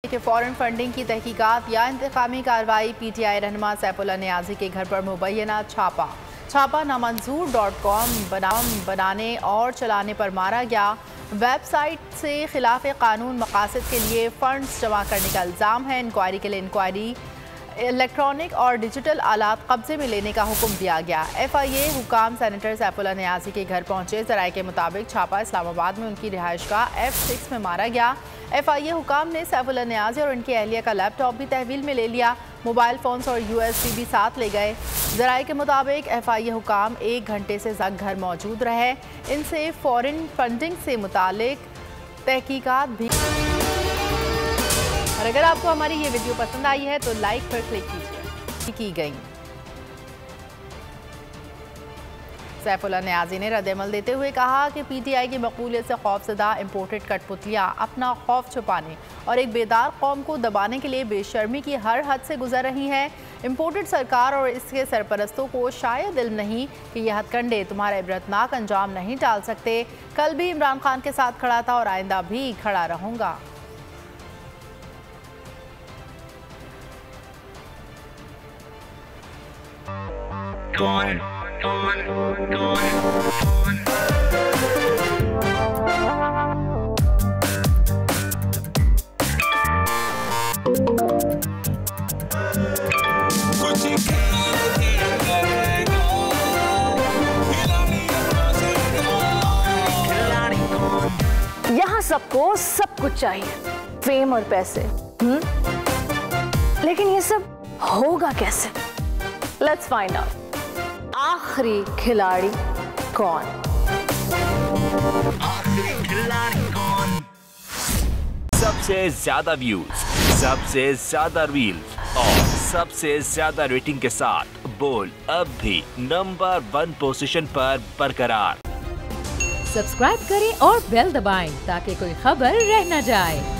के foreign funding की तहकीकात या इंतकामी कार्रवाई। PTI रहनुमा सैफुल्लाह नियाज़ी के घर पर मुबैना छापा नामंजूर.com बनाने और चलाने पर मारा गया। वेबसाइट से खिलाफ कानून मकासद के लिए फंड्स जमा करने का इल्ज़ाम है। इंक्वायरी के लिए इंक्वायरी इलेक्ट्रॉनिक और डिजिटल आलात कब्जे में लेने का हुक्म दिया गया। FIA हुकाम सेनेटर सैफुल्लाह नियाज़ी के घर पहुंचे। ज़राए के मुताबिक छापा इस्लामाबाद में उनकी रिहाइश का F6 में मारा गया। FIA हुकाम ने सैफुल्लाह नियाज़ी और उनकी अहलिया का लैपटॉप भी तहवील में ले लिया। मोबाइल फ़ोन्स और USB भी साथ ले गए। ज़राए के मुताबिक FIA हुकाम 1 घंटे से ज़्यादा घर मौजूद रहे। इनसे फॉरेन फंडिंग से मुतालिक तहकीकात भी। और अगर आपको हमारी ये वीडियो पसंद आई है तो लाइक पर क्लिक कीजिए। की गई सैफुल्लाह नियाज़ी ने रद्द-ए-अमल देते हुए कहा कि PTI की मकबूलियत से खौफजदा इम्पोर्टेड कठपुतलियाँ अपना खौफ छुपाने और एक बेदार कौम को दबाने के लिए बेशर्मी की हर हद से गुजर रही हैं। इम्पोर्टेड सरकार और इसके सरपरस्तों को शायद इल्म नहीं कि यह हथकंडे तुम्हारा इबरतनाक अंजाम नहीं टाल सकते। कल भी इमरान खान के साथ खड़ा था और आइंदा भी खड़ा रहूँगा। यहाँ सबको सब कुछ चाहिए, फेम और पैसे। लेकिन ये सब होगा कैसे? Let's find out. आखिरी खिलाड़ी कौन? सबसे ज्यादा व्यूज, सबसे ज्यादा रील्स और सबसे ज्यादा रेटिंग के साथ बोल अब भी नंबर 1 पोजीशन पर बरकरार। सब्सक्राइब करें और बेल दबाएं ताकि कोई खबर रह न जाए।